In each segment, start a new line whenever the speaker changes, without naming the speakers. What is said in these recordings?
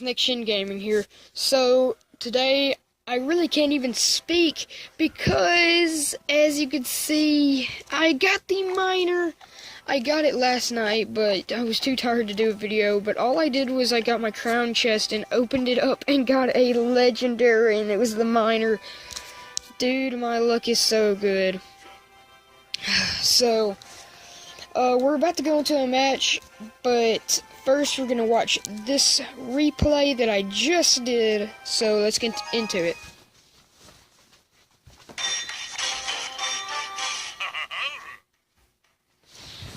Connection Gaming here. So today I really can't even speak because, as you can see, I got the miner. I got it last night, but I was too tired to do a video. But all I did was I got my crown chest and opened it up and got a legendary, and it was the miner. Dude, my luck is so good. So, we're about to go into a match, but first we're going to watch this replay that I just did, so let's get into it.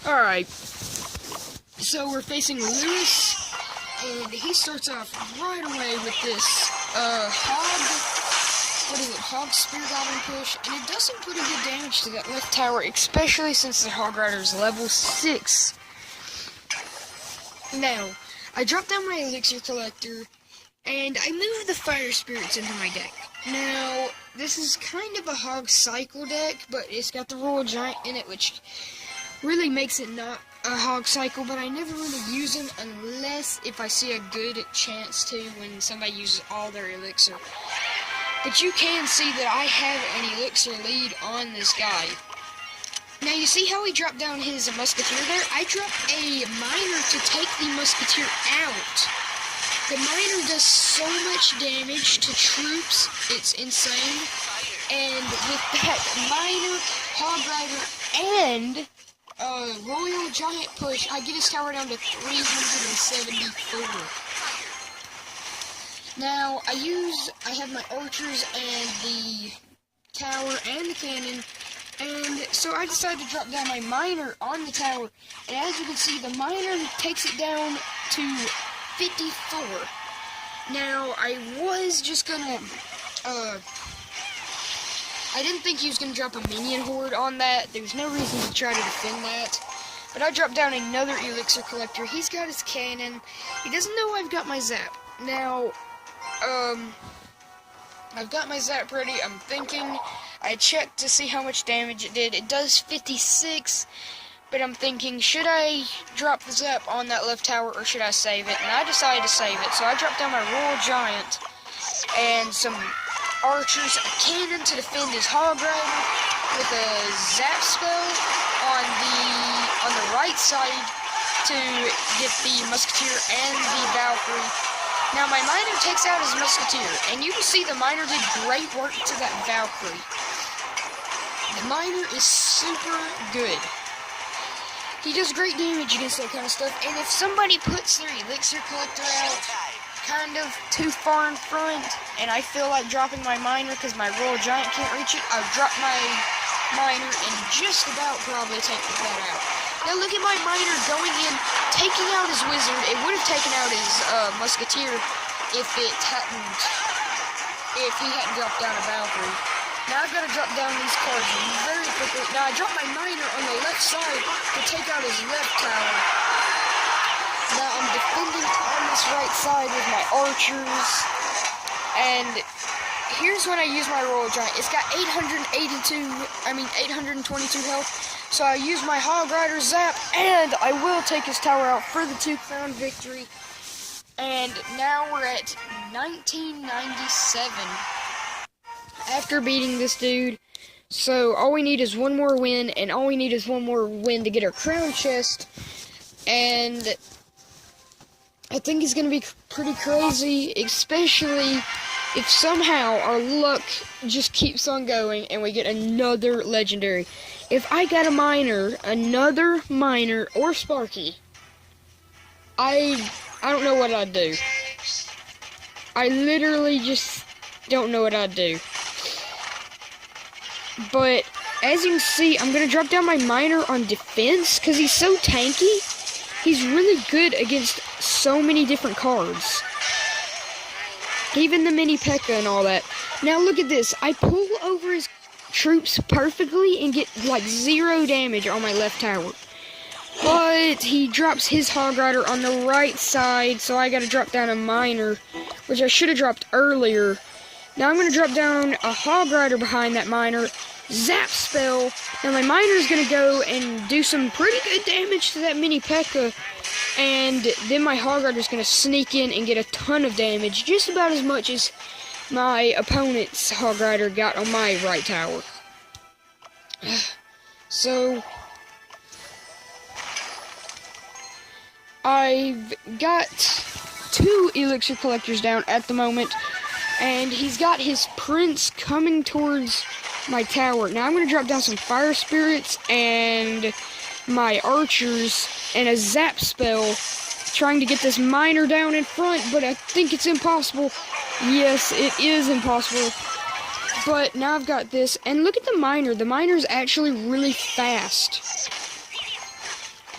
Alright, so we're facing Lewis, and he starts off right away with this, hog spear goblin push, and it does some pretty good damage to that left tower, especially since the hog rider is level 6. Now, I dropped down my elixir collector, and I moved the fire spirits into my deck. Now, this is kind of a hog cycle deck, but it's got the Royal Giant in it, which really makes it not a hog cycle, but I never really use them unless if I see a good chance to when somebody uses all their elixir. But you can see that I have an elixir lead on this guy. Now you see how he dropped down his musketeer there? I dropped a miner to take the musketeer out. The miner does so much damage to troops, it's insane. And with that miner, hog rider, and Royal Giant push, I get his tower down to 374. Now, I have my archers and the tower and the cannon, and so I decided to drop down my miner on the tower, and as you can see, the miner takes it down to 54. Now, I was just gonna, I didn't think he was going to drop a minion horde on that. There was no reason to try to defend that. But I dropped down another elixir collector. He's got his cannon. He doesn't know I've got my zap. Now, I've got my zap ready. I'm thinking, I checked to see how much damage it did. It does 56, but I'm thinking, should I drop the zap on that left tower or should I save it? And I decided to save it. So I dropped down my Royal Giant and some archers, a cannon to defend his hog rider with a zap spell on the right side to get the musketeer and the Valkyrie. Now my miner takes out his musketeer, and you can see the miner did great work to that Valkyrie. The miner is super good. He does great damage against that kind of stuff, and if somebody puts their elixir collector out kind of too far in front, and I feel like dropping my miner because my Royal Giant can't reach it, I'll drop my miner and just about probably take that out. Now look at my miner going in, taking out his wizard. It would have taken out his musketeer if he hadn't dropped down a Valkyrie. Now I've got to drop down these cards very quickly. Now I dropped my miner on the left side to take out his left tower. Now I'm defending on this right side with my archers, and here's when I use my Royal Giant. It's got 822 health, so I use my hog rider zap, and I will take his tower out for the 2-crown victory. And now we're at 1997 after beating this dude. So all we need is one more win, and all we need is one more win to get our crown chest, and I think it's going to be pretty crazy, especially if somehow our luck just keeps on going and we get another legendary. If I got a miner, another miner, or Sparky, I don't know what I'd do. I literally just don't know what I'd do. But as you can see, I'm going to drop down my miner on defense because he's so tanky. He's really good against so many different cards. Even the mini P.E.K.K.A. and all that. Now look at this. I pull over his troops perfectly and get like 0 damage on my left tower. But he drops his hog rider on the right side, so I gotta drop down a miner, which I should have dropped earlier. Now I'm gonna drop down a hog rider behind that miner, zap spell. Now my miner is gonna go and do some pretty good damage to that mini P.E.K.K.A. And then my Hog Rider's going to sneak in and get a ton of damage, just about as much as my opponent's Hog Rider got on my right tower. So, I've got 2 elixir collectors down at the moment, and he's got his prince coming towards my tower. Now I'm going to drop down some fire spirits and my archers and a zap spell, trying to get this miner down in front, but I think it's impossible. Yes, it is impossible. But now I've got this, and look at the miner. The miner's actually really fast.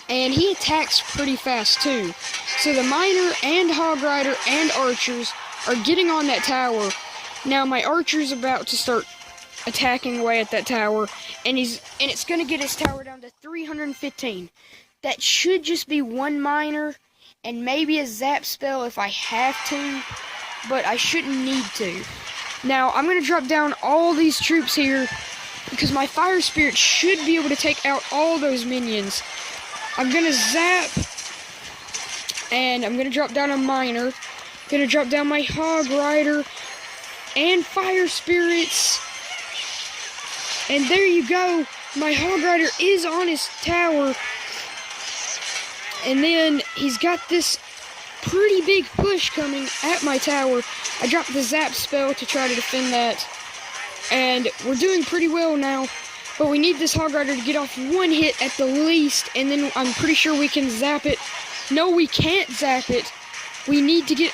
And he attacks pretty fast too. So the miner and Hog Rider and archers are getting on that tower. Now my archer's about to start attacking away at that tower, and it's gonna get his tower down to 315. That should just be 1 miner and maybe a zap spell if I have to, but I shouldn't need to. Now I'm gonna drop down all these troops here because my fire spirit should be able to take out all those minions. I'm gonna zap, and I'm gonna drop down a miner, gonna drop down my Hog Rider and fire spirits. And there you go, my Hog Rider is on his tower, and then he's got this pretty big push coming at my tower. I dropped the zap spell to try to defend that, and we're doing pretty well now, but we need this Hog Rider to get off 1 hit at the least, and then I'm pretty sure we can zap it. No, we can't zap it. We need to get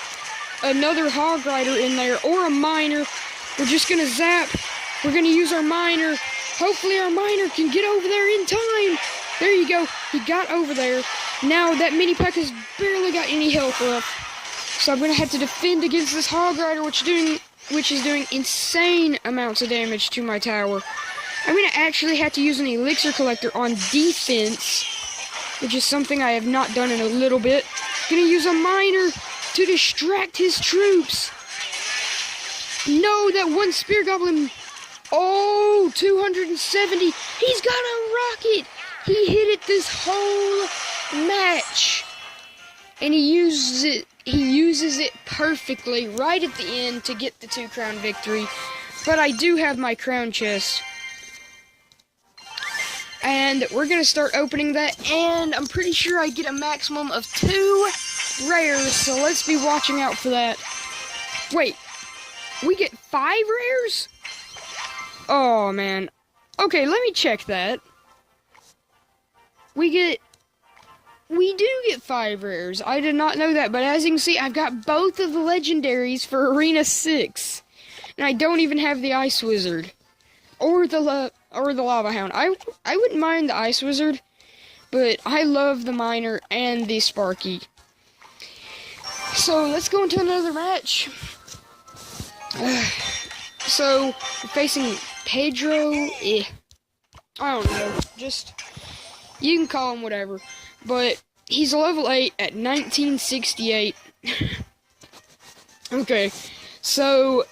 another Hog Rider in there, or a miner. We're just gonna zap. We're gonna use our miner. Hopefully our miner can get over there in time. There you go. He got over there. Now that mini P.E.K.K.A.'s barely got any health left. So I'm gonna have to defend against this Hog Rider, which is doing insane amounts of damage to my tower. I'm gonna actually have to use an elixir collector on defense, which is something I have not done in a little bit. Gonna use a miner to distract his troops. No, that 1 spear goblin. Oh, 270. He's got a rocket. He hit it this whole match, and he uses it perfectly right at the end to get the 2 crown victory. But I do have my crown chest, and we're gonna start opening that, and I'm pretty sure I get a maximum of 2 rares, so let's be watching out for that. Wait, we get 5 rares? Oh man. Okay, let me check that. We do get 5 rares. I did not know that, but as you can see, I've got both of the legendaries for Arena 6. And I don't even have the Ice Wizard. Or the Lava Hound. I wouldn't mind the Ice Wizard, but I love the Miner and the Sparky. So, let's go into another match. So, we're facing Pedro. I don't know. Just, you can call him whatever. But he's a level 8 at 1968. Okay, so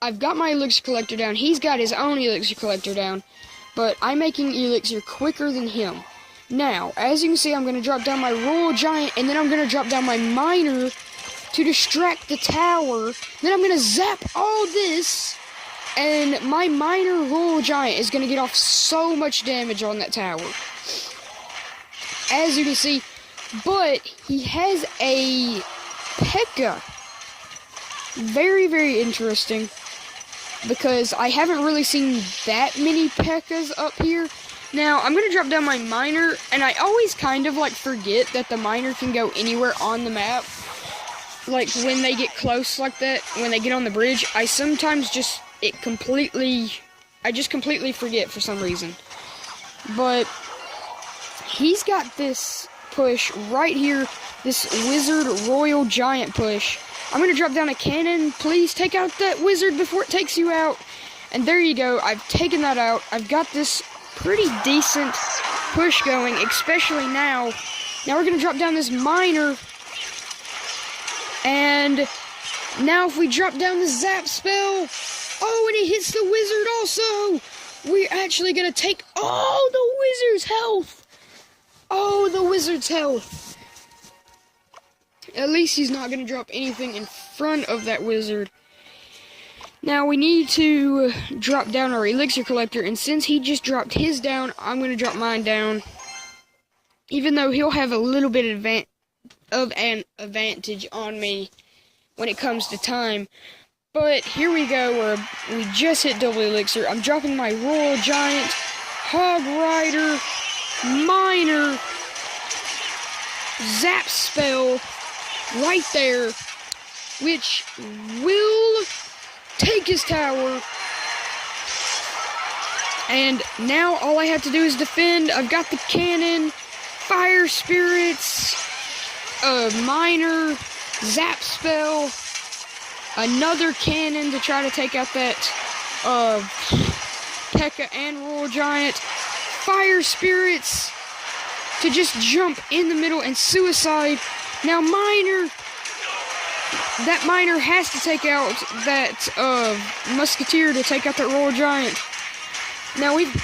I've got my elixir collector down. He's got his own elixir collector down, but I'm making elixir quicker than him. Now, as you can see, I'm going to drop down my Royal Giant, and then I'm going to drop down my Miner to distract the tower. Then I'm going to zap all this, and my Miner Royal Giant is going to get off so much damage on that tower. As you can see, but he has a P.E.K.K.A. Very, very interesting, because I haven't really seen that many P.E.K.K.A.s up here. Now, I'm going to drop down my Miner, and I always kind of like forget that the Miner can go anywhere on the map. Like when they get close like that, when they get on the bridge, I sometimes just completely forget for some reason. But he's got this push right here, this Wizard Royal Giant push. I'm going to drop down a cannon. Please take out that wizard before it takes you out. And there you go. I've taken that out. I've got this pretty decent push going, especially now. Now we're going to drop down this Miner. And now if we drop down the zap spell, oh, and it hits the wizard also. We're actually going to take all the wizard's health. Oh, the wizard's health. At least he's not going to drop anything in front of that wizard. Now we need to drop down our elixir collector, and since he just dropped his down, I'm going to drop mine down. Even though he'll have a little bit of an advantage on me when it comes to time. But here we go, where we just hit double elixir. I'm dropping my Royal Giant, Hog Rider, Miner, Zap Spell right there, which will take his tower. And now all I have to do is defend. I've got the cannon, fire spirits, miner, zap spell, another cannon to try to take out that P.E.K.K.A. and Royal Giant, fire spirits to just jump in the middle and suicide. Now that miner has to take out that musketeer to take out that Royal Giant. Now we've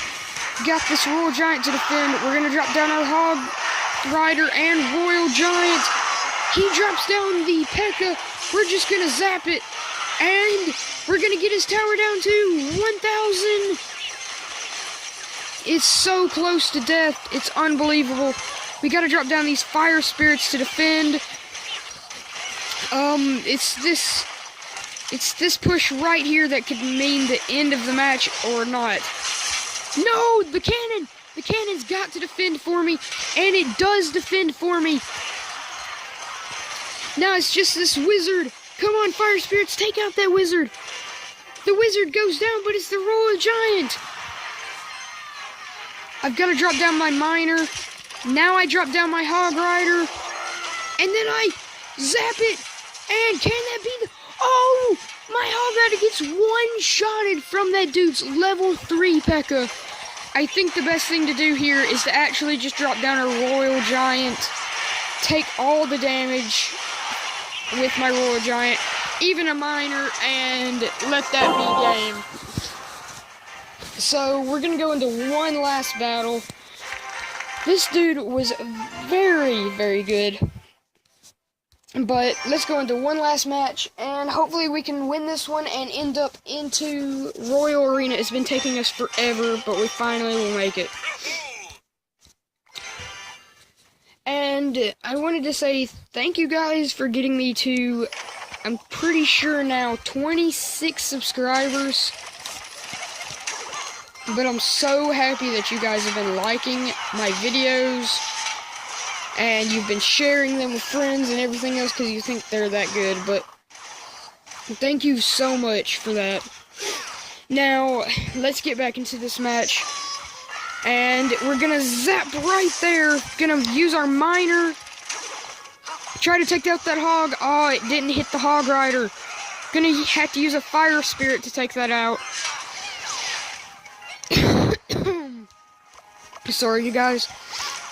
got this Royal Giant to defend. We're going to drop down our Hog Rider and Royal Giant. He drops down the P.E.K.K.A. We're just going to zap it. And we're going to get his tower down to 1,000. It's so close to death. It's unbelievable. We got to drop down these fire spirits to defend. It's this push right here that could mean the end of the match or not. No, the cannon! The cannon's got to defend for me, and it does defend for me. Now it's just this wizard. Come on, fire spirits, take out that wizard. The wizard goes down, but it's the Royal Giant. I've got to drop down my miner. Now I drop down my Hog Rider, and then I zap it. And can that be the... Oh! My Hog Rider gets one-shotted from that dude's level 3 P.E.K.K.A. I think the best thing to do here is to actually just drop down a Royal Giant, take all the damage with my Royal Giant, even a miner, and let that be game. So we're going to go into one last battle. This dude was very, very good. But let's go into one last match, and hopefully we can win this one and end up into Royal Arena. It's been taking us forever, but we finally will make it. And I wanted to say thank you guys for getting me to, I'm pretty sure now, 26 subscribers. But I'm so happy that you guys have been liking my videos. And you've been sharing them with friends and everything else because you think they're that good. But thank you so much for that. Now, let's get back into this match. And we're going to zap right there. Going to use our miner. Try to take out that hog. Oh, it didn't hit the Hog Rider. Going to have to use a fire spirit to take that out. Sorry, you guys.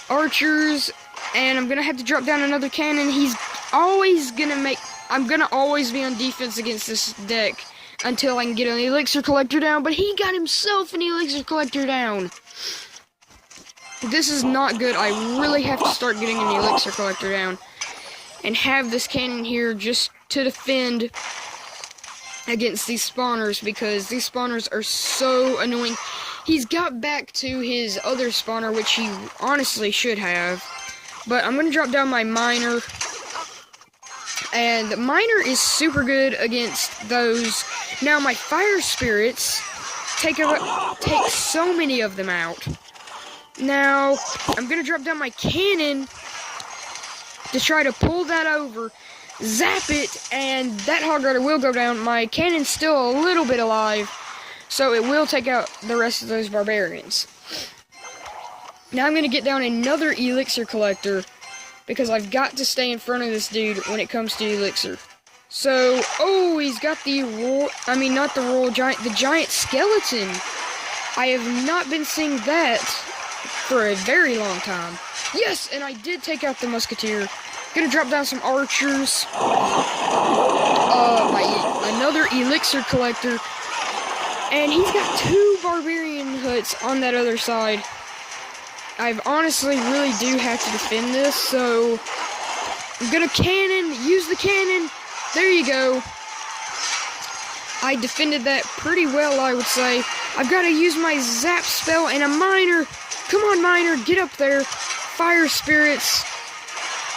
Archers. And I'm going to have to drop down another cannon. He's always going to make... I'm going to always be on defense against this deck until I can get an elixir collector down. But he got himself an elixir collector down. This is not good. I really have to start getting an elixir collector down. And have this cannon here just to defend against these spawners. Because these spawners are so annoying. He's got back to his other spawner, which he honestly should have. But I'm going to drop down my miner. And the miner is super good against those. Now my fire spirits take so many of them out. Now I'm going to drop down my cannon to try to pull that over. Zap it, and that Hog Rider will go down. My cannon's still a little bit alive, so it will take out the rest of those barbarians. Now I'm going to get down another elixir collector, because I've got to stay in front of this dude when it comes to elixir. So, oh, he's got the not the Royal Giant, the Giant Skeleton. I have not been seeing that for a very long time. Yes, and I did take out the Musketeer. Gonna drop down some archers. Another elixir collector. And he's got 2 barbarian huts on that other side. I honestly really do have to defend this, so I'm gonna cannon use the cannon. There you go. I defended that pretty well, I would say. I've got to use my zap spell and a miner. Come on, miner, get up there. Fire spirits.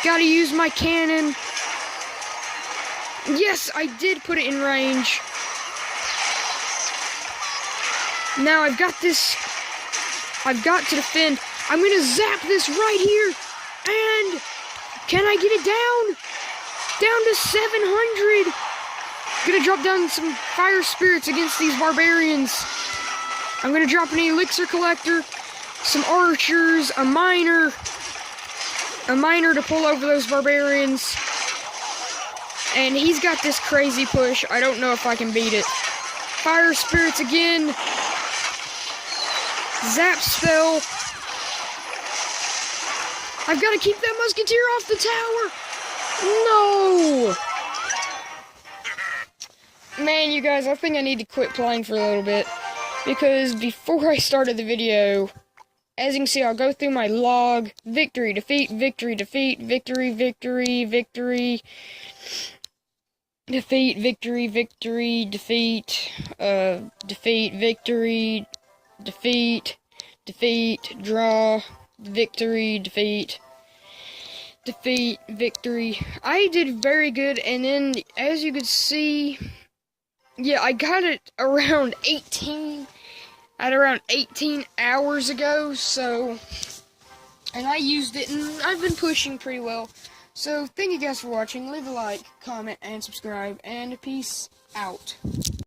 Got to use my cannon. Yes, I did put it in range. Now I've got this. I've got to defend. I'm going to zap this right here. And can I get it down? Down to 700. Gonna drop down some fire spirits against these barbarians. I'm gonna drop an elixir collector, some archers, a miner to pull over those barbarians. And he's got this crazy push. I don't know if I can beat it. Fire spirits again. Zap spell. I've got to keep that musketeer off the tower. No. Man, you guys, I think I need to quit playing for a little bit, because before I started the video, as you can see, I'll go through my log. Victory, defeat, victory, defeat, victory, victory, victory, defeat, victory, victory, defeat, defeat, victory, defeat, defeat, draw, victory, defeat, defeat, victory. I did very good, and then, as you could see, yeah, I got it around 18 hours ago, so, and I used it, and I've been pushing pretty well. So, thank you guys for watching. Leave a like, comment, and subscribe, and peace out.